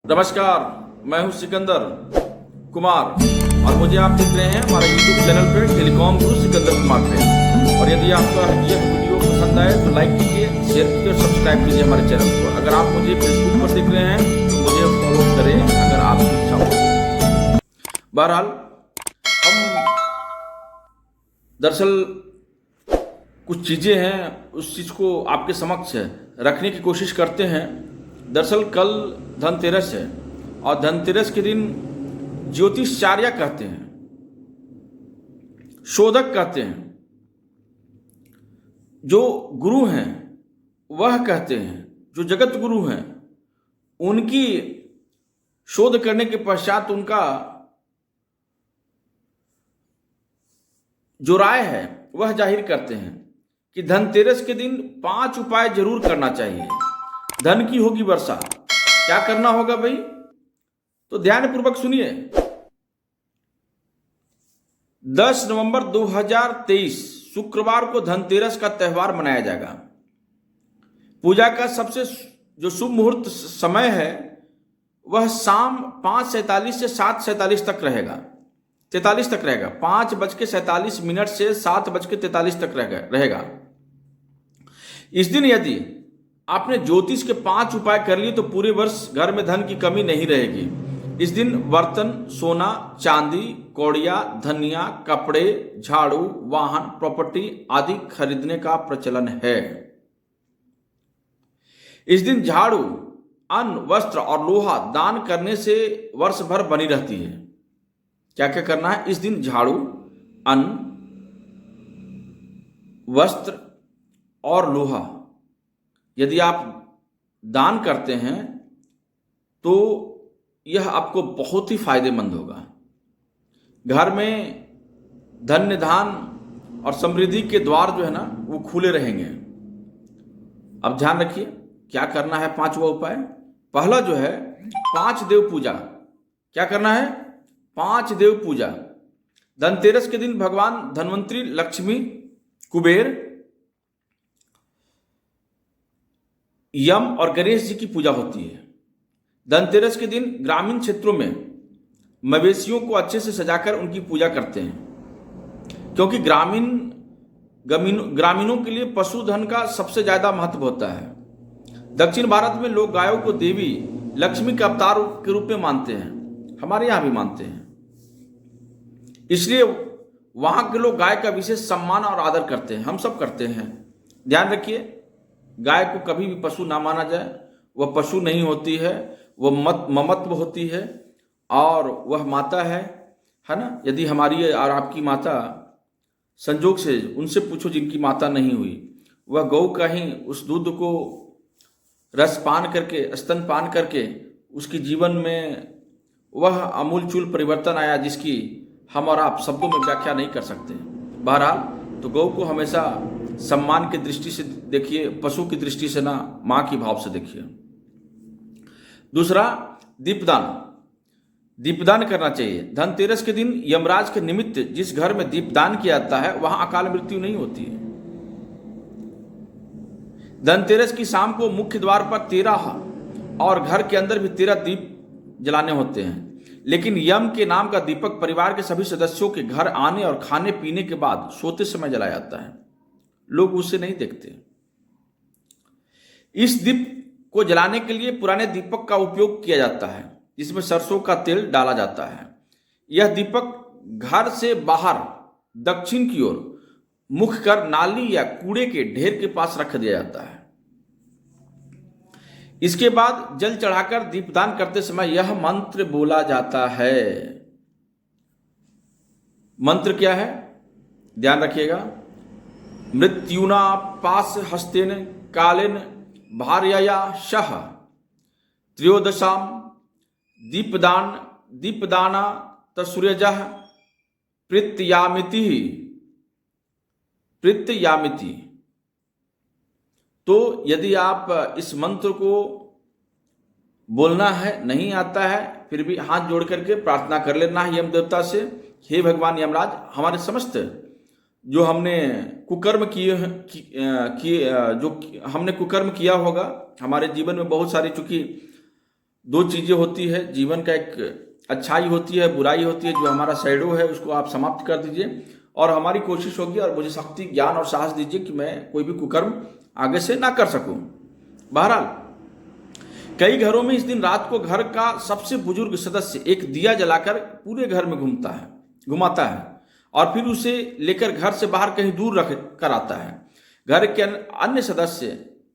नमस्कार, मैं हूं सिकंदर कुमार और मुझे आप देख रहे हैं हमारे YouTube चैनल पे टेलीकॉम गुरु सिकंदर कुमार पे। और यदि आपका यह वीडियो पसंद आए तो लाइक कीजिए, शेयर कीजिए और सब्सक्राइब कीजिए हमारे चैनल को। अगर आप मुझे फेसबुक पर देख रहे हैं तो मुझे फॉलो करें अगर आपकी इच्छा हो। बहरहाल हम दरअसल कुछ चीज़ें हैं उस चीज़ को आपके समक्ष रखने की कोशिश करते हैं। दरअसल कल धनतेरस है और धनतेरस के दिन ज्योतिषचार्य कहते हैं, शोधक कहते हैं, जो गुरु हैं वह कहते हैं, जो जगत गुरु हैं उनकी शोध करने के पश्चात उनका जो राय है वह जाहिर करते हैं कि धनतेरस के दिन 5 उपाय जरूर करना चाहिए। धन की होगी वर्षा। क्या करना होगा भाई? तो ध्यानपूर्वक सुनिए। 10 नवंबर 2023 शुक्रवार को धनतेरस का त्यौहार मनाया जाएगा। पूजा का सबसे जो शुभ मुहूर्त समय है वह शाम 5:47 से 7:47 तक रहेगा, 43 तक रहेगा। 5:47 से 7:43 तक रहेगा। इस दिन यदि आपने ज्योतिष के 5 उपाय कर लिए तो पूरे वर्ष घर में धन की कमी नहीं रहेगी। इस दिन बर्तन, सोना, चांदी, कौड़िया, धनिया, कपड़े, झाड़ू, वाहन, प्रॉपर्टी आदि खरीदने का प्रचलन है। इस दिन झाड़ू, अन्न, वस्त्र और लोहा दान करने से वर्ष भर बनी रहती है। क्या क्या करना है इस दिन? झाड़ू, अन्न, वस्त्र और लोहा यदि आप दान करते हैं तो यह आपको बहुत ही फायदेमंद होगा। घर में धन्य धान और समृद्धि के द्वार जो है ना वो खुले रहेंगे। अब ध्यान रखिए क्या करना है। 5वां उपाय, पहला जो है 5 देव पूजा। क्या करना है? 5 देव पूजा। धनतेरस के दिन भगवान धन्वंतरी, लक्ष्मी, कुबेर, यम और गणेश जी की पूजा होती है। धनतेरस के दिन ग्रामीण क्षेत्रों में मवेशियों को अच्छे से सजाकर उनकी पूजा करते हैं, क्योंकि ग्रामीणों के लिए पशुधन का सबसे ज्यादा महत्व होता है। दक्षिण भारत में लोग गायों को देवी लक्ष्मी के अवतार के रूप में मानते हैं, हमारे यहाँ भी मानते हैं। इसलिए वहां के लोग गाय का विशेष सम्मान और आदर करते हैं, हम सब करते हैं। ध्यान रखिए, गाय को कभी भी पशु ना माना जाए। वह पशु नहीं होती है, वह ममत्व होती है और वह माता है ना। यदि हमारी और आपकी माता संजोग से उनसे पूछो जिनकी माता नहीं हुई, वह गौ का ही उस दूध को रस पान करके, स्तन पान करके उसकी जीवन में वह अमूलचूल परिवर्तन आया जिसकी हम और आप शब्दों में व्याख्या नहीं कर सकते। बहरहाल तो गौ को हमेशा सम्मान की दृष्टि से देखिए, पशु की दृष्टि से ना, मां की भाव से देखिए। दूसरा, दीपदान। दीपदान करना चाहिए। धनतेरस के दिन यमराज के निमित्त जिस घर में दीपदान किया जाता है वहां अकाल मृत्यु नहीं होती है। धनतेरस की शाम को मुख्य द्वार पर 13 और घर के अंदर भी 13 दीप जलाने होते हैं। लेकिन यम के नाम का दीपक परिवार के सभी सदस्यों के घर आने और खाने पीने के बाद सोते समय जलाया जाता है। लोग उसे नहीं देखते। इस दीप को जलाने के लिए पुराने दीपक का उपयोग किया जाता है जिसमें सरसों का तेल डाला जाता है। यह दीपक घर से बाहर दक्षिण की ओर मुख कर नाली या कूड़े के ढेर के पास रख दिया जाता है। इसके बाद जल चढ़ाकर दीपदान करते समय यह मंत्र बोला जाता है। मंत्र क्या है? ध्यान रखिएगा। मृत्युना पास हस्तेन कालेन भार्यया शह त्रयोदशाम दीपदाना तसूर्यजः प्रीत्यामिति। तो यदि आप इस मंत्र को बोलना है, नहीं आता है, फिर भी हाथ जोड़ करके प्रार्थना कर लेना है यम देवता से, हे भगवान यमराज, हमारे समस्त जो हमने कुकर्म जो हमने कुकर्म किया होगा हमारे जीवन में, बहुत सारी चूंकि दो चीज़ें होती है जीवन का, एक अच्छाई होती है, बुराई होती है। जो हमारा शैडो है उसको आप समाप्त कर दीजिए और हमारी कोशिश होगी और मुझे शक्ति, ज्ञान और साहस दीजिए कि मैं कोई भी कुकर्म आगे से ना कर सकूं। बहरहाल कई घरों में इस दिन रात को घर का सबसे बुजुर्ग सदस्य एक दिया जलाकर पूरे घर में घुमाता है और फिर उसे लेकर घर से बाहर कहीं दूर रख कर आता है। घर के अन्य सदस्य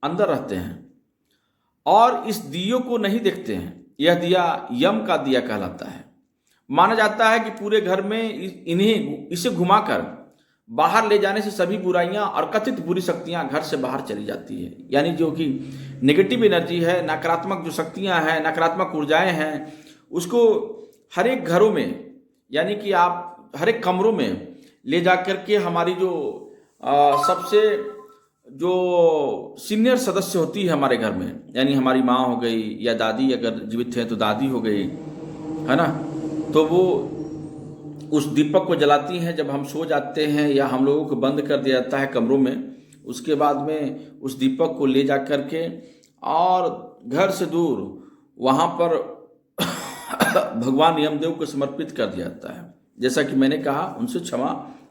अंदर रहते हैं और इस दियो को नहीं देखते हैं। यह दिया यम का दिया कहलाता है। माना जाता है कि पूरे घर में इसे घुमाकर बाहर ले जाने से सभी बुराइयां और कथित बुरी शक्तियां घर से बाहर चली जाती है। यानी जो कि नेगेटिव एनर्जी है, नकारात्मक जो शक्तियां हैं, नकारात्मक ऊर्जाएं हैं, उसको हर एक घरों में, यानी कि आप हर एक कमरों में ले जा करके हमारी जो सबसे जो सीनियर सदस्य होती है हमारे घर में, यानी हमारी माँ हो गई या दादी, अगर जीवित है तो दादी हो गई, है ना, तो वो उस दीपक को जलाती हैं जब हम सो जाते हैं या हम लोगों को बंद कर दिया जाता है कमरों में। उसके बाद में उस दीपक को ले जा कर के और घर से दूर वहाँ पर भगवान यमदेव को समर्पित कर दिया जाता है। जैसा कि मैंने कहा, उनसे क्षमा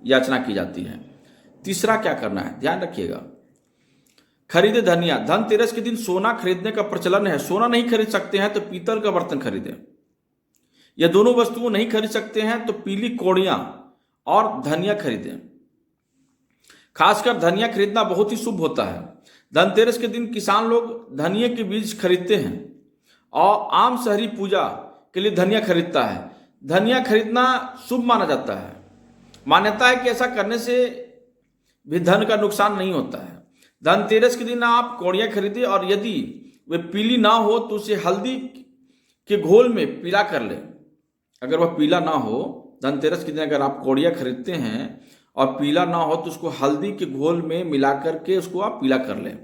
याचना की जाती है। तीसरा क्या करना है, ध्यान रखिएगा। खरीदे धनिया। धनतेरस के दिन सोना खरीदने का प्रचलन है। सोना नहीं खरीद सकते हैं तो पीतल का बर्तन खरीदें। यह दोनों वस्तुओं नहीं खरीद सकते हैं तो पीली कौड़ियां और धनिया खरीदें। खासकर धनिया खरीदना बहुत ही शुभ होता है। धनतेरस के दिन किसान लोग धनिया के बीज खरीदते हैं और आम शहरी पूजा के लिए धनिया खरीदता है। धनिया खरीदना शुभ माना जाता है। मान्यता है कि ऐसा करने से भी धन का नुकसान नहीं होता है। धनतेरस के दिन आप कौड़ियां खरीदें और यदि वे पीली ना हो तो उसे हल्दी के घोल में पीला कर लें। अगर वह पीला ना हो, धनतेरस के दिन अगर आप कौड़ियां खरीदते हैं और पीला ना हो तो उसको हल्दी के घोल में मिला करके उसको आप पीला कर लें।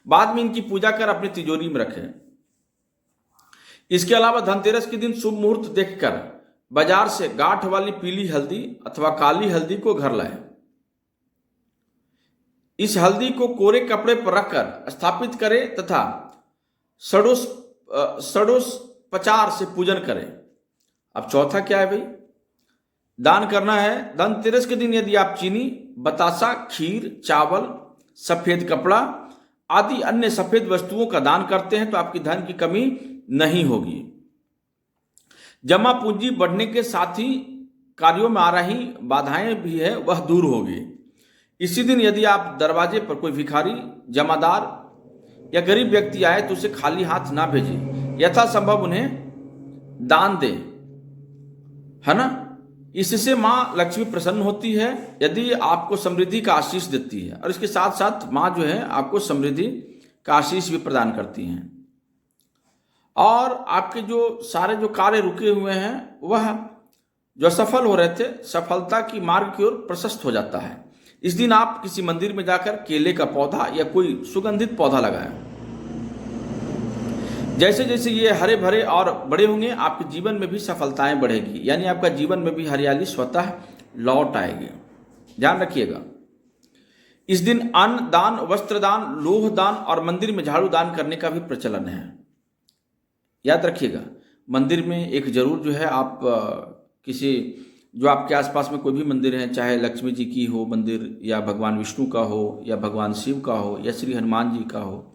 बाद में इनकी पूजा कर अपनी तिजोरी में रखें। इसके अलावा धनतेरस के दिन शुभ मुहूर्त देखकर बाजार से गांठ वाली पीली हल्दी अथवा काली हल्दी को घर लाएं। इस हल्दी को कोरे कपड़े पर रखकर स्थापित करें तथा षडोपचार से पूजन करें। अब चौथा क्या है भाई, दान करना है। धनतेरस के दिन यदि आप चीनी, बतासा, खीर, चावल, सफेद कपड़ा आदि अन्य सफेद वस्तुओं का दान करते हैं तो आपकी धन की कमी नहीं होगी। जमा पूंजी बढ़ने के साथ ही कार्यों में आ रही बाधाएं भी है वह दूर होगी। इसी दिन यदि आप दरवाजे पर कोई भिखारी, जमादार या गरीब व्यक्ति आए तो उसे खाली हाथ ना भेजें। यथासंभव उन्हें दान दें, है ना। इससे माँ लक्ष्मी प्रसन्न होती है, यदि आपको समृद्धि का आशीष देती है और इसके साथ साथ माँ जो है आपको समृद्धि का आशीष भी प्रदान करती हैं और आपके जो सारे जो कार्य रुके हुए हैं वह जो सफल हो रहे थे, सफलता की मार्ग की ओर प्रशस्त हो जाता है। इस दिन आप किसी मंदिर में जाकर केले का पौधा या कोई सुगंधित पौधा लगाएं। जैसे जैसे ये हरे भरे और बड़े होंगे आपके जीवन में भी सफलताएं बढ़ेगी, यानी आपका जीवन में भी हरियाली स्वतः लौट आएगी। ध्यान रखिएगा। इस दिन अन्न दान, वस्त्र दान, लोह दान और मंदिर में झाड़ू दान करने का भी प्रचलन है। याद रखिएगा, मंदिर में एक जरूर जो है आप किसी जो आपके आसपास में कोई भी मंदिर है, चाहे लक्ष्मी जी की हो मंदिर या भगवान विष्णु का हो या भगवान शिव का हो या श्री हनुमान जी का हो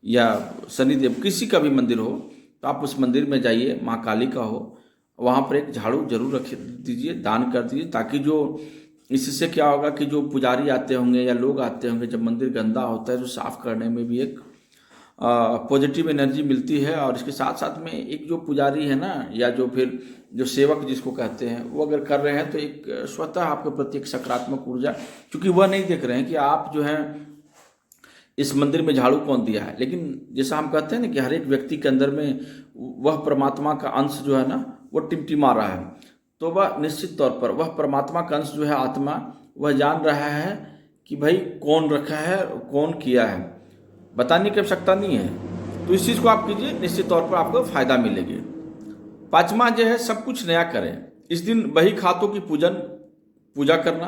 या शनिदेव, किसी का भी मंदिर हो, तो आप उस मंदिर में जाइए, माँ काली का हो, वहाँ पर एक झाड़ू जरूर रख दीजिए, दान कर दीजिए, ताकि जो इससे क्या होगा कि जो पुजारी आते होंगे या लोग आते होंगे, जब मंदिर गंदा होता है तो साफ करने में भी एक पॉजिटिव एनर्जी मिलती है। और इसके साथ साथ में एक जो पुजारी है ना, या जो फिर जो सेवक जिसको कहते हैं, वो अगर कर रहे हैं तो एक स्वतः आपके प्रति एक सकारात्मक ऊर्जा, क्योंकि वह नहीं देख रहे हैं कि आप जो है इस मंदिर में झाड़ू कौन दिया है, लेकिन जैसा हम कहते हैं ना कि हर एक व्यक्ति के अंदर में वह परमात्मा का अंश जो है ना वो टिमटिमा रहा है, तो वह निश्चित तौर पर वह परमात्मा का अंश जो है आत्मा, वह जान रहा है कि भाई कौन रखा है, कौन किया है, बताने की आवश्यकता नहीं है। तो इस चीज़ को आप कीजिए, निश्चित तौर पर आपको फायदा मिलेगी। पांचवा जो है, सब कुछ नया करें। इस दिन बही खातों की पूजा करना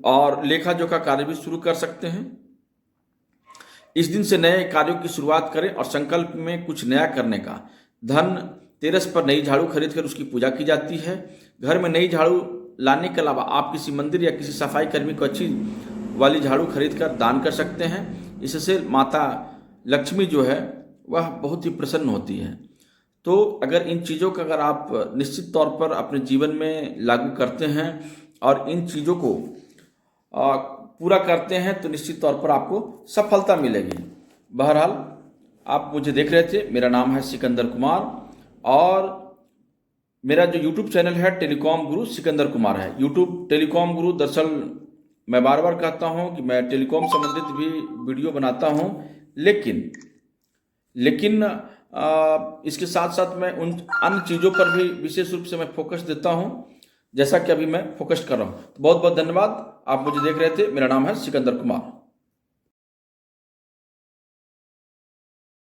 और लेखा जोखा कार्य भी शुरू कर सकते हैं। इस दिन से नए कार्यों की शुरुआत करें और संकल्प में कुछ नया करने का। धन तेरस पर नई झाड़ू खरीद कर उसकी पूजा की जाती है। घर में नई झाड़ू लाने के अलावा आप किसी मंदिर या किसी सफाई कर्मी को अच्छी वाली झाड़ू खरीद कर दान कर सकते हैं। इससे माता लक्ष्मी जो है वह बहुत ही प्रसन्न होती है। तो अगर इन चीज़ों का अगर आप निश्चित तौर पर अपने जीवन में लागू करते हैं और इन चीज़ों को पूरा करते हैं तो निश्चित तौर पर आपको सफलता मिलेगी। बहरहाल आप मुझे देख रहे थे, मेरा नाम है सिकंदर कुमार और मेरा जो यूट्यूब चैनल है टेलीकॉम गुरु सिकंदर कुमार है। यूट्यूब टेलीकॉम गुरु, दरअसल मैं बार बार कहता हूँ कि मैं टेलीकॉम संबंधित भी वीडियो बनाता हूँ, लेकिन इसके साथ साथ मैं उन अन्य चीज़ों पर भी विशेष रूप से मैं फोकस देता हूँ, जैसा कि अभी मैं फोकस कर रहा हूँ। तो बहुत बहुत धन्यवाद। आप मुझे देख रहे थे, मेरा नाम है सिकंदर कुमार।